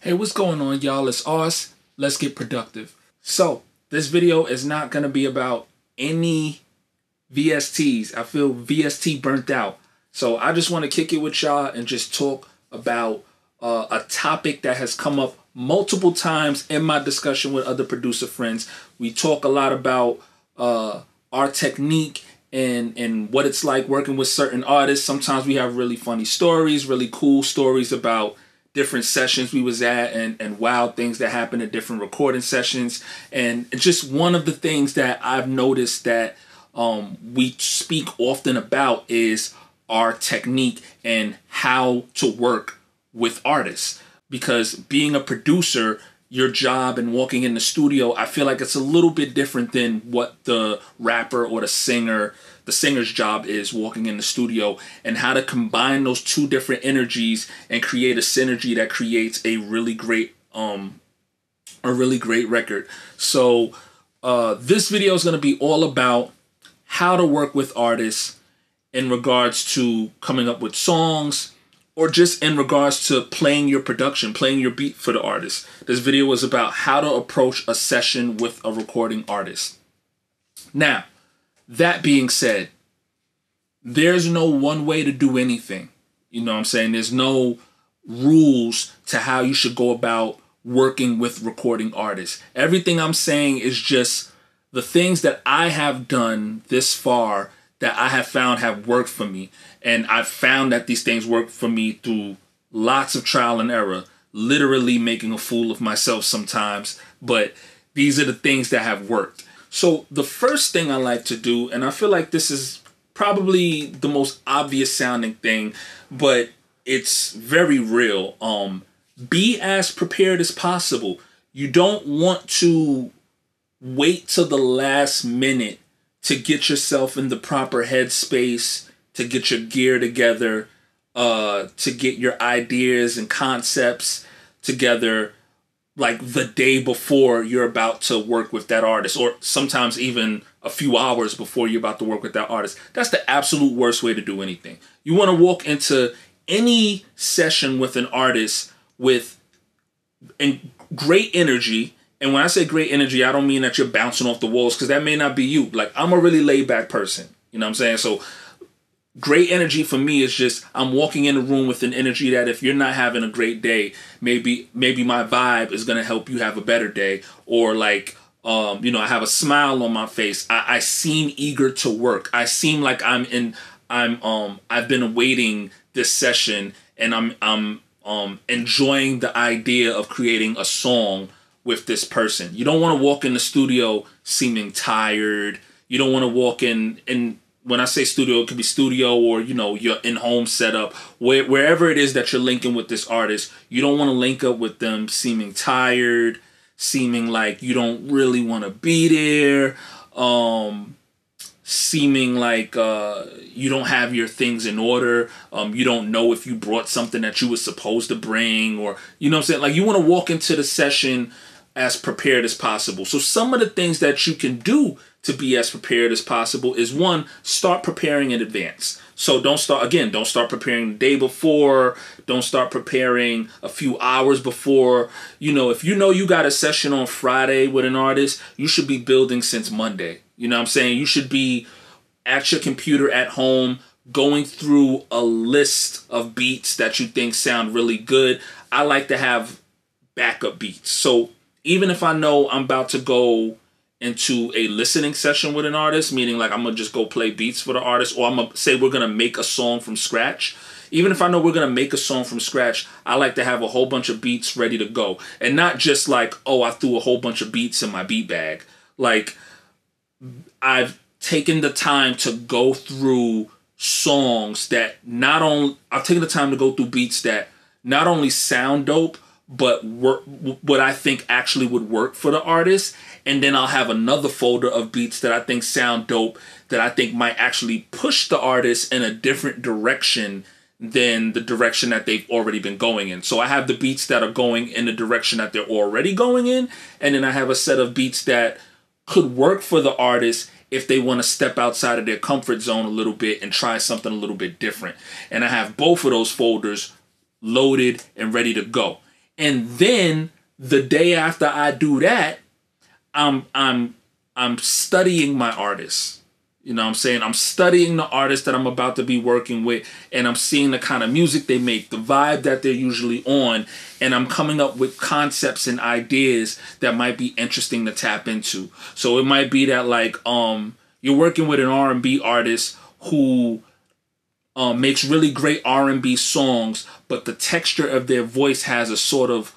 Hey, what's going on, y'all? It's Ars. Let's get productive. So, this video is not going to be about any VSTs. I feel VST burnt out. So, I just want to kick it with y'all and just talk about a topic that has come up multiple times in my discussion with other producer friends. We talk a lot about our technique and what it's like working with certain artists. Sometimes we have really funny stories, really cool stories about different sessions we was at and wild things that happened at different recording sessions. And just one of the things that I've noticed that we speak often about is our technique and how to work with artists. Because being a producer, your job and walking in the studio, I feel like it's a little bit different than what the rapper or the singer's job is walking in the studio, and how to combine those two different energies and create a synergy that creates a really great record. So this video is going to be all about how to work with artists in regards to coming up with songs, or just in regards to playing your production, playing your beat for the artist. This video is about how to approach a session with a recording artist. Now, that being said, there's no one way to do anything. You know what I'm saying? There's no rules to how you should go about working with recording artists. Everything I'm saying is just the things that I have done this far that I have found have worked for me. And I've found that these things work for me through lots of trial and error, literally making a fool of myself sometimes. But these are the things that have worked. So the first thing I like to do, and I feel like this is probably the most obvious sounding thing, but it's very real. Be as prepared as possible. You don't want to wait till the last minute to get yourself in the proper headspace, to get your gear together, to get your ideas and concepts together, like the day before you're about to work with that artist, or sometimes even a few hours before you're about to work with that artist. That's the absolute worst way to do anything. You want to walk into any session with an artist with great energy. And when I say great energy, I don't mean that you're bouncing off the walls, because that may not be you. Like, I'm a really laid back person. You know what I'm saying? So great energy for me is just I'm walking in a room with an energy that if you're not having a great day, maybe my vibe is going to help you have a better day. Or like, I have a smile on my face. I seem eager to work. I seem like I've been awaiting this session, and I'm enjoying the idea of creating a song with this person. You don't want to walk in the studio seeming tired. You don't want to walk in, and when I say studio, it could be studio or, your in-home setup. Wherever it is that you're linking with this artist, you don't want to link up with them seeming tired, seeming like you don't really want to be there, seeming like you don't have your things in order. You don't know if you brought something that you were supposed to bring, or, you know what I'm saying? Like, you want to walk into the session as prepared as possible. So some of the things that you can do to be as prepared as possible is, one, start preparing in advance. So don't start preparing the day before. Don't start preparing a few hours before. If you got a session on Friday with an artist, you should be building since Monday. You know what I'm saying? You should be at your computer at home going through a list of beats that you think sound really good. I like to have backup beats. So even if I know I'm about to go into a listening session with an artist, meaning like I'm going to just go play beats for the artist, or I'm going to say we're going to make a song from scratch. Even if I know we're going to make a song from scratch, I like to have a whole bunch of beats ready to go. And not just like, oh, I threw a whole bunch of beats in my beat bag. Like, I've taken the time to go through songs that I've taken the time to go through beats that not only sound dope, but what I think actually would work for the artist. And then I'll have another folder of beats that I think sound dope, that I think might actually push the artist in a different direction than the direction that they've already been going in. So I have the beats that are going in the direction that they're already going in, and then I have a set of beats that could work for the artist if they want to step outside of their comfort zone a little bit and try something a little bit different. And I have both of those folders loaded and ready to go. And then the day after I do that, I'm studying my artists. You know what I'm saying? I'm studying the artists that I'm about to be working with, and I'm seeing the kind of music they make, the vibe that they're usually on, and I'm coming up with concepts and ideas that might be interesting to tap into. So it might be that like you're working with an R&B artist who makes really great R&B songs, but the texture of their voice has a sort of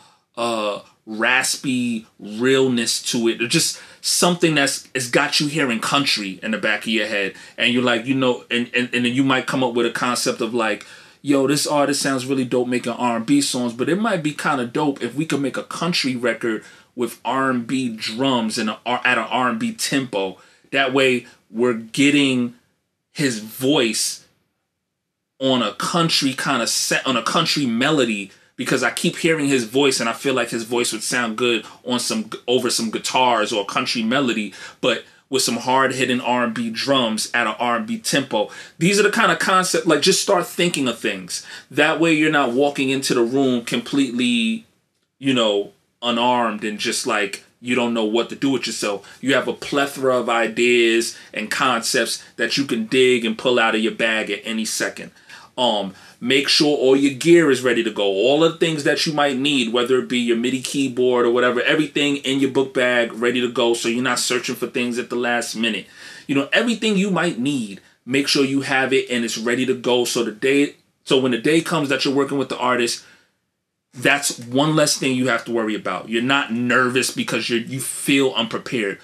raspy realness to it. Or just something it's got you hearing country in the back of your head, and you're like, you know, and then you might come up with a concept of like, yo, this artist sounds really dope making R&B songs, but it might be kind of dope if we could make a country record with R&B drums and at an R&B tempo. That way we're getting his voice on a country kind of set, on a country melody, because I keep hearing his voice and I feel like his voice would sound good on over some guitars or a country melody, but with some hard-hitting R&B drums at an R&B tempo. These are the kind of concepts, like, just start thinking of things. That way you're not walking into the room completely, you know, unarmed and just like you don't know what to do with yourself. You have a plethora of ideas and concepts that you can dig and pull out of your bag at any second. Make sure all your gear is ready to go. All of the things that you might need, whether it be your MIDI keyboard or whatever, everything in your book bag ready to go, so you're not searching for things at the last minute. You know, everything you might need, make sure you have it and it's ready to go, so when the day comes that you're working with the artist, that's one less thing you have to worry about. You're not nervous because you feel unprepared.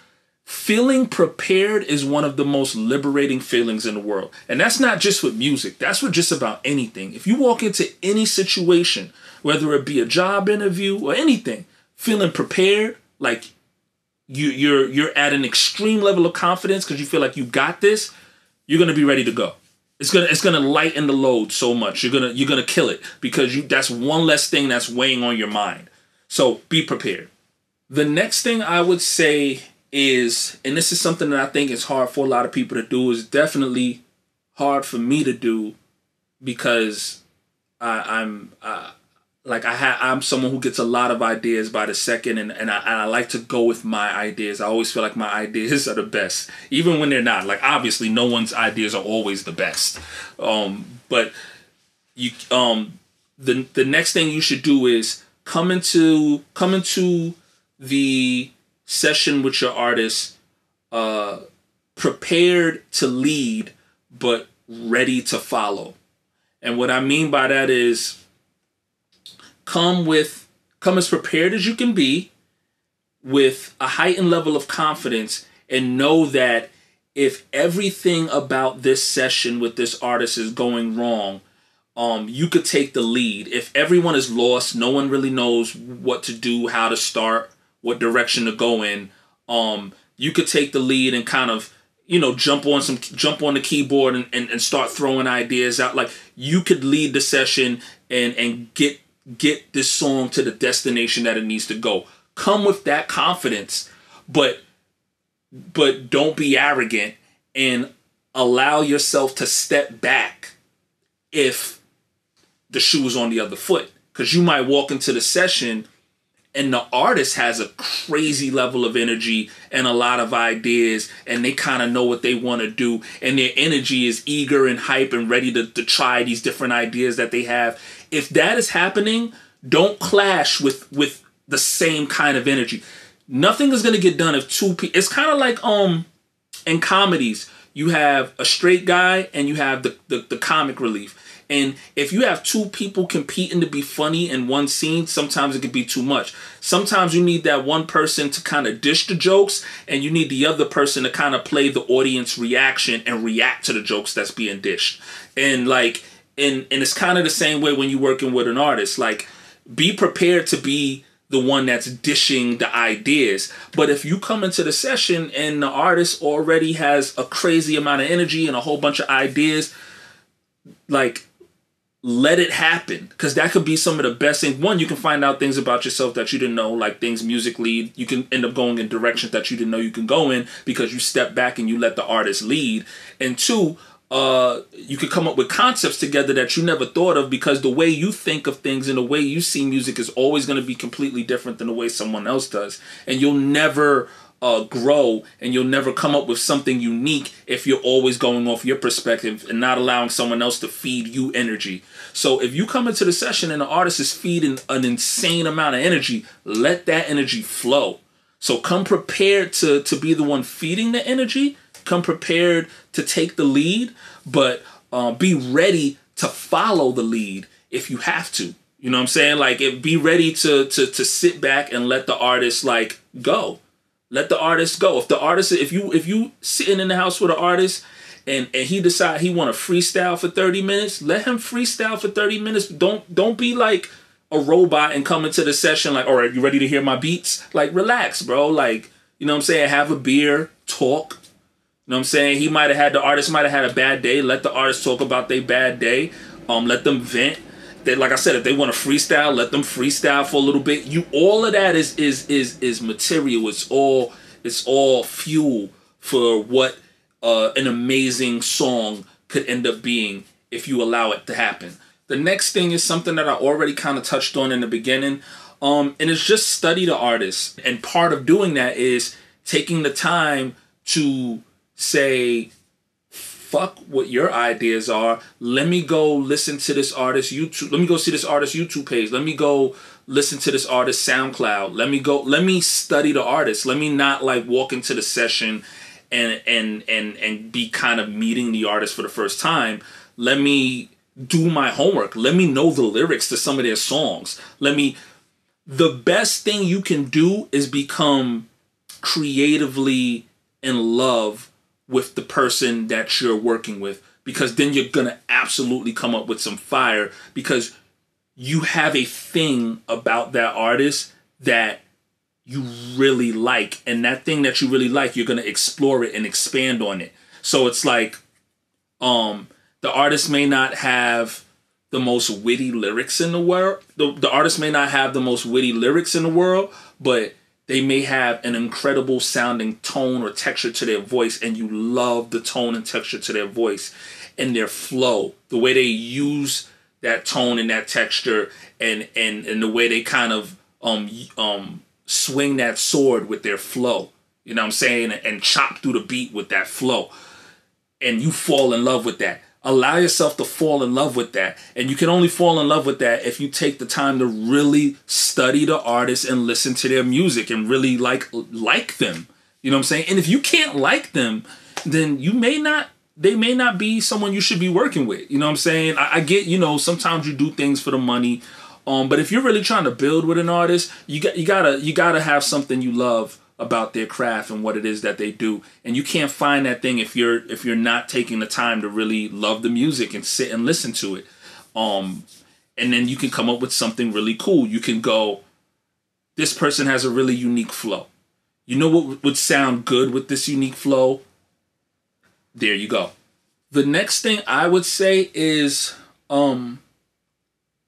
Feeling prepared is one of the most liberating feelings in the world. And that's not just with music. That's with just about anything. If you walk into any situation, whether it be a job interview or anything, feeling prepared, like you're at an extreme level of confidence because you feel like you got this, you're gonna be ready to go. It's gonna lighten the load so much. You're gonna kill it because that's one less thing that's weighing on your mind. So be prepared. The next thing I would say is, and this is something that I think is hard for a lot of people to do, is definitely hard for me to do because I'm someone who gets a lot of ideas by the second, and I like to go with my ideas. I always feel like my ideas are the best, even when they're not. Like, obviously, no one's ideas are always the best. But you, the next thing you should do is come into the session with your artist prepared to lead, but ready to follow. And what I mean by that is, come as prepared as you can be, with a heightened level of confidence, and know that if everything about this session with this artist is going wrong, you could take the lead. If everyone is lost, no one really knows what to do, how to start, what direction to go in, you could take the lead and kind of, you know, jump on the keyboard and start throwing ideas out. Like, you could lead the session and get this song to the destination that it needs to go. Come with that confidence, but don't be arrogant, and allow yourself to step back if the shoe is on the other foot. Because you might walk into the session and the artist has a crazy level of energy and a lot of ideas, and they kind of know what they want to do, and their energy is eager and hype and ready to try these different ideas that they have. If that is happening, don't clash with the same kind of energy. Nothing is going to get done if two people... It's kind of like in comedies, you have a straight guy and you have the comic relief. And if you have two people competing to be funny in one scene, sometimes it can be too much. Sometimes you need that one person to kind of dish the jokes, and you need the other person to kind of play the audience reaction and react to the jokes that's being dished. And like, and it's kind of the same way when you're working with an artist. Like, be prepared to be the one that's dishing the ideas. But if you come into the session and the artist already has a crazy amount of energy and a whole bunch of ideas, like, let it happen, because that could be some of the best things. One, you can find out things about yourself that you didn't know, like things musically. You can end up going in directions that you didn't know you can go in because you step back and you let the artist lead. And two, you could come up with concepts together that you never thought of, because the way you think of things and the way you see music is always going to be completely different than the way someone else does. And you'll never grow, and you'll never come up with something unique if you're always going off your perspective and not allowing someone else to feed you energy. So if you come into the session and the artist is feeding an insane amount of energy, let that energy flow. So come prepared to be the one feeding the energy. Come prepared to take the lead, but be ready to follow the lead if you have to. You know what I'm saying? Like, be ready to sit back and let the artist like go. Let the artist go. If you sitting in the house with an artist and he decide he want to freestyle for 30 minutes, let him freestyle for 30 minutes. Don't be like a robot and come into the session like, all right, you ready to hear my beats? Like, relax, bro. Like, you know what I'm saying? Have a beer, talk. You know what I'm saying? The artist might have had a bad day. Let the artist talk about their bad day. Let them vent. Like I said, if they want to freestyle, let them freestyle for a little bit. All of that is material. It's all fuel for what an amazing song could end up being if you allow it to happen. The next thing is something that I already kind of touched on in the beginning, and it's just study the artist. And part of doing that is taking the time to say, fuck what your ideas are. Let me go listen to this artist YouTube. Let me go see this artist YouTube page. Let me go listen to this artist SoundCloud. Let me study the artist. Let me not like walk into the session and be kind of meeting the artist for the first time. Let me do my homework. Let me know the lyrics to some of their songs. The best thing you can do is become creatively in love with the person that you're working with, because then you're gonna absolutely come up with some fire, because you have a thing about that artist that you really like, and that thing that you really like, you're gonna explore it and expand on it. So it's like, the artist may not have the most witty lyrics in the world. The artist may not have the most witty lyrics in the world, but they may have an incredible sounding tone or texture to their voice, and you love the tone and texture to their voice and their flow, the way they use that tone and that texture, and the way they kind of swing that sword with their flow. You know what I'm saying? And chop through the beat with that flow. And you fall in love with that. Allow yourself to fall in love with that. And you can only fall in love with that if you take the time to really study the artist and listen to their music and really like them. You know what I'm saying? And if you can't like them, then they may not be someone you should be working with. You know what I'm saying? I get, sometimes you do things for the money. But if you're really trying to build with an artist, you gotta have something you love about their craft and what it is that they do. And you can't find that thing if you're not taking the time to really love the music and sit and listen to it. And then you can come up with something really cool. You can go, this person has a really unique flow. You know what would sound good with this unique flow? There you go. The next thing I would say is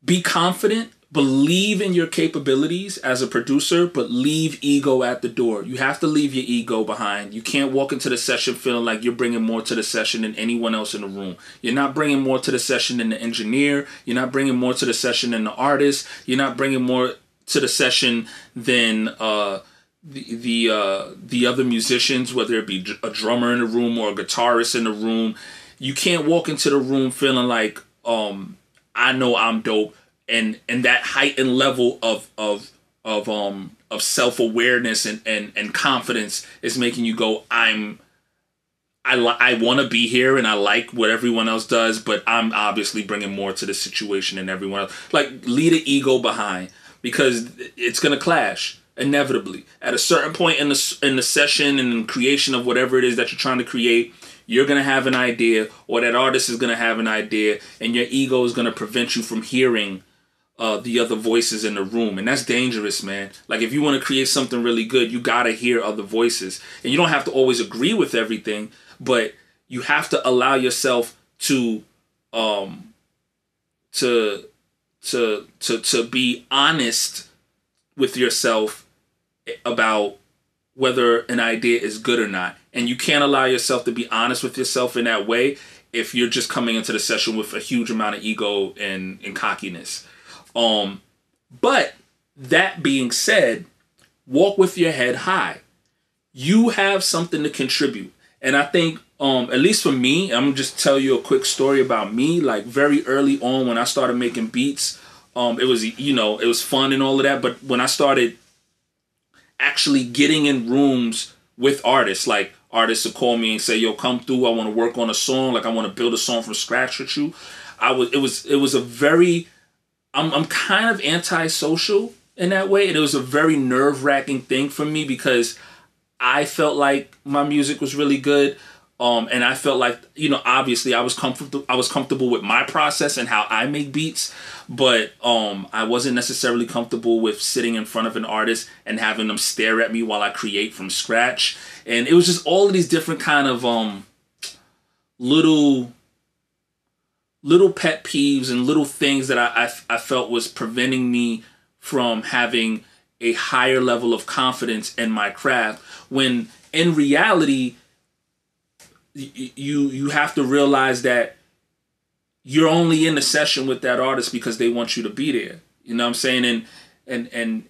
be confident. Believe in your capabilities as a producer, but leave ego at the door. You have to leave your ego behind. You can't walk into the session feeling like you're bringing more to the session than anyone else in the room. You're not bringing more to the session than the engineer. You're not bringing more to the session than the artist. You're not bringing more to the session than the other musicians, whether it be a drummer in the room or a guitarist in the room. You can't walk into the room feeling like, I know I'm dope. And that heightened level of self-awareness and confidence is making you go, I want to be here and I like what everyone else does, but I'm obviously bringing more to the situation than everyone else. Like, leave the ego behind, because it's going to clash inevitably. At a certain point in the session and in creation of whatever it is that you're trying to create, you're going to have an idea, or that artist is going to have an idea, and your ego is going to prevent you from hearing the other voices in the room. And that's dangerous, man. Like, if you want to create something really good, you got to hear other voices. And you don't have to always agree with everything, but you have to allow yourself to be honest with yourself about whether an idea is good or not. And you can't allow yourself to be honest with yourself in that way if you're just coming into the session with a huge amount of ego and cockiness. But that being said, walk with your head high. You have something to contribute. And I think, at least for me, I'm just tell you a quick story about me. Like very early on when I started making beats, it was, it was fun and all of that. But when I started actually getting in rooms with artists, like artists would call me and say, yo, come through, I want to work on a song, like I want to build a song from scratch with you. It was a very, I'm kind of antisocial in that way. And it was a very nerve-wracking thing for me because I felt like my music was really good. And I felt like, obviously I was comfortable with my process and how I make beats, but I wasn't necessarily comfortable with sitting in front of an artist and having them stare at me while I create from scratch. And it was just all of these different kind of little pet peeves and little things that I felt was preventing me from having a higher level of confidence in my craft, when in reality, you have to realize that you're only in the session with that artist because they want you to be there. You know what I'm saying? And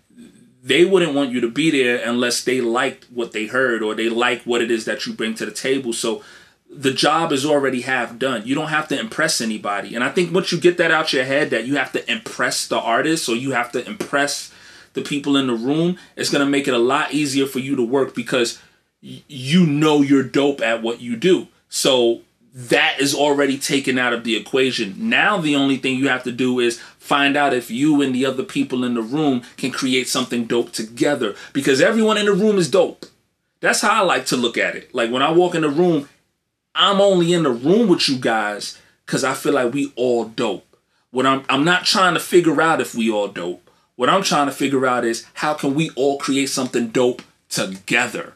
they wouldn't want you to be there unless they liked what they heard or they like what it is that you bring to the table. So the job is already half done. You don't have to impress anybody. And I think once you get that out your head that you have to impress the artist or you have to impress the people in the room, it's going to make it a lot easier for you to work because you're dope at what you do. So that is already taken out of the equation. Now the only thing you have to do is find out if you and the other people in the room can create something dope together, because everyone in the room is dope. That's how I like to look at it. Like when I walk in the room, I'm only in the room with you guys because I feel like we all dope. What I'm not trying to figure out if we all dope. What I'm trying to figure out is how can we all create something dope together.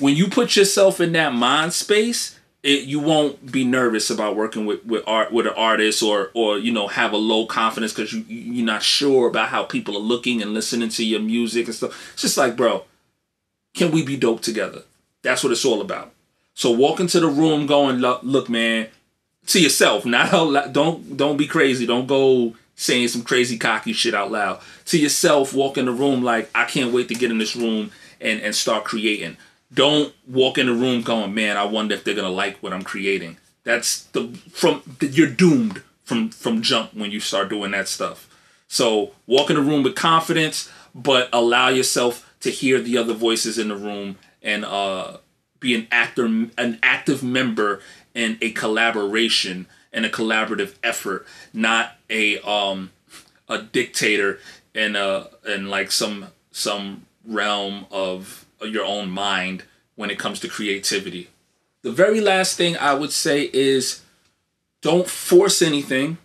When you put yourself in that mind space, you won't be nervous about working with an artist or have a low confidence because you're not sure about how people are looking and listening to your music and stuff. It's just like, bro, can we be dope together? That's what it's all about. So walk into the room going, look, man, to yourself. Not out, don't be crazy. Don't go saying some crazy cocky shit out loud. To yourself, walk in the room like, I can't wait to get in this room and start creating. Don't walk in the room going, man, I wonder if they're gonna like what I'm creating. You're doomed from jump when you start doing that stuff. So walk in the room with confidence, but allow yourself to hear the other voices in the room and be an active member in a collaboration and a collaborative effort, not a dictator in like some realm of your own mind when it comes to creativity. The very last thing I would say is don't force anything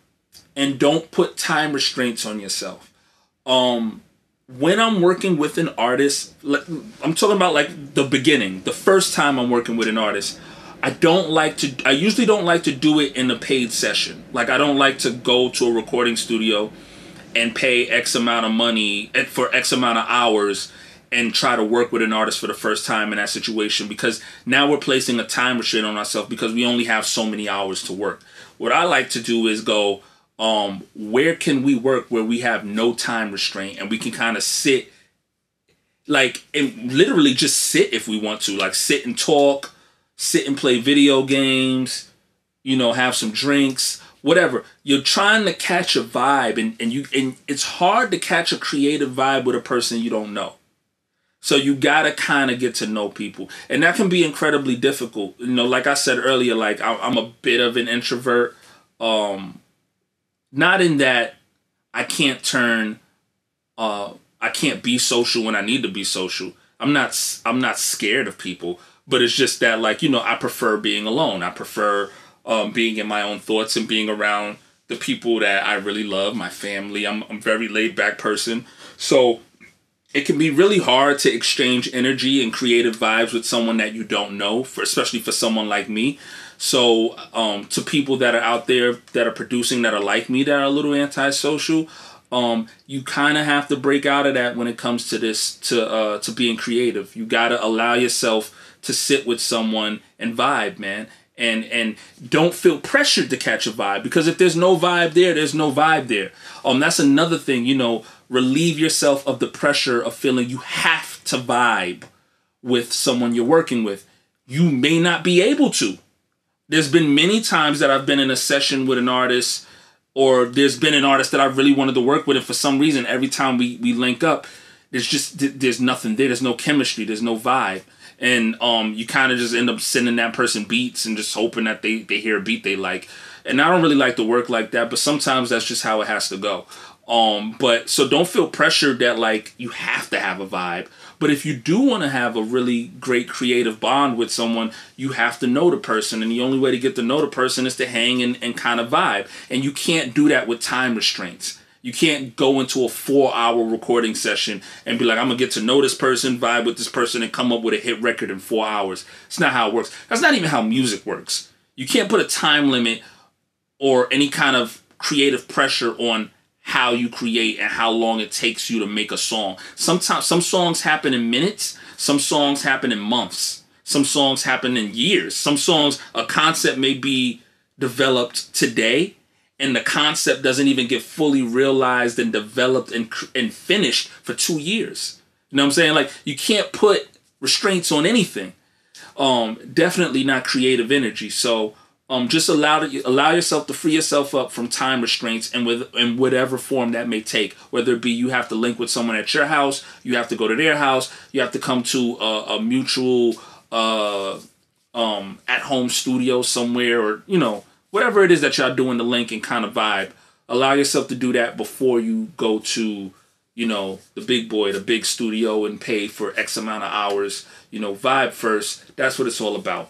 and don't put time restraints on yourself. When I'm working with an artist, I'm talking about like the beginning, the first time I'm working with an artist, I usually don't like to do it in a paid session. Like I don't like to go to a recording studio and pay X amount of money for X amount of hours and try to work with an artist for the first time in that situation, because now we're placing a time restraint on ourselves because we only have so many hours to work. What I like to do is go, where can we work where we have no time restraint and we can kind of sit, like, and literally just sit if we want to, like sit and talk, sit and play video games, have some drinks, whatever. You're trying to catch a vibe, and it's hard to catch a creative vibe with a person you don't know. So you gotta kind of get to know people, and that can be incredibly difficult. Like I said earlier, like I'm a bit of an introvert. Not in that I can't be social when I need to be social. I'm not scared of people, but it's just that, like, I prefer being alone. I prefer being in my own thoughts and being around the people that I really love, my family. I'm a very laid back person, so it can be really hard to exchange energy and creative vibes with someone that you don't know, especially for someone like me. So to people that are out there that are producing, that are like me, that are a little antisocial, you kind of have to break out of that when it comes to this, to being creative. You got to allow yourself to sit with someone and vibe, man. and don't feel pressured to catch a vibe, because if there's no vibe there, there's no vibe there. That's another thing, relieve yourself of the pressure of feeling you have to vibe with someone you're working with. You may not be able to. There's been many times that I've been in a session with an artist, or there's been an artist that I really wanted to work with, and for some reason, every time we link up, there's nothing there. There's no chemistry. There's no vibe. And you kind of just end up sending that person beats and just hoping that they hear a beat they like. And I don't really like to work like that, but sometimes that's just how it has to go. But so don't feel pressured that like you have to have a vibe. But if you do want to have a really great creative bond with someone, you have to know the person. And the only way to get to know the person is to hang and kind of vibe. And you can't do that with time restraints. You can't go into a 4-hour recording session and be like, I'm going to get to know this person, vibe with this person, and come up with a hit record in 4 hours. It's not how it works. That's not even how music works. You can't put a time limit or any kind of creative pressure on how you create and how long it takes you to make a song. Sometimes some songs happen in minutes. Some songs happen in months. Some songs happen in years. Some songs, a concept may be developed today, and the concept doesn't even get fully realized and developed and finished for 2 years. You know what I'm saying? Like, you can't put restraints on anything. Definitely not creative energy. So just allow yourself to free yourself up from time restraints, and in whatever form that may take. Whether it be you have to link with someone at your house, you have to go to their house, you have to come to a mutual at-home studio somewhere, or whatever it is that y'all doing to link and kind of vibe. Allow yourself to do that before you go to, the big boy, the big studio, and pay for X amount of hours. Vibe first. That's what it's all about.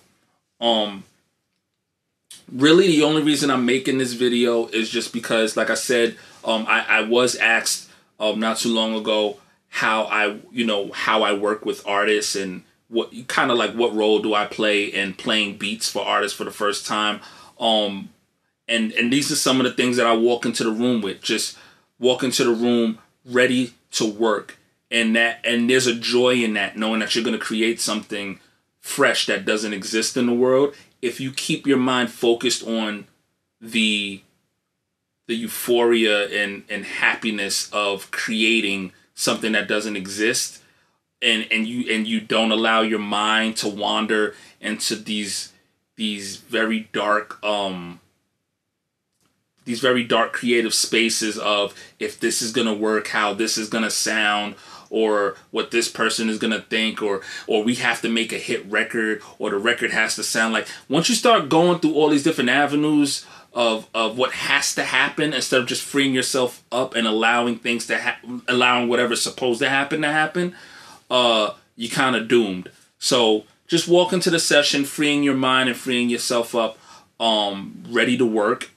Really, the only reason I'm making this video is just because, like I said, I was asked not too long ago how I work with artists, and what role do I play in playing beats for artists for the first time. And these are some of the things that I walk into the room with. Just walk into the room ready to work. And there's a joy in that, knowing that you're going to create something fresh that doesn't exist in the world. If you keep your mind focused on the euphoria and happiness of creating something that doesn't exist, and you don't allow your mind to wander into these very dark creative spaces of, if this is gonna work, how this is gonna sound, or what this person is gonna think, or we have to make a hit record, or the record has to sound like. Once you start going through all these different avenues of what has to happen, instead of just freeing yourself up and allowing things to allowing whatever's supposed to happen, you kind of doomed. So just walk into the session, freeing your mind and freeing yourself up, ready to work,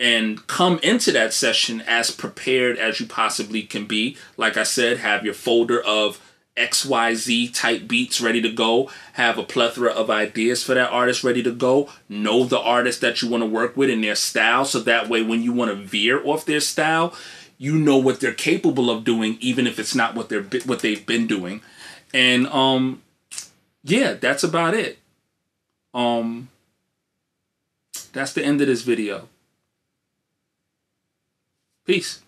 and come into that session as prepared as you possibly can be. Like I said, have your folder of XYZ type beats ready to go. Have a plethora of ideas for that artist ready to go. Know the artist that you want to work with and their style, so that way when you want to veer off their style, you know what they're capable of doing, even if it's not what they've been doing. And yeah, that's about it. That's the end of this video. Peace.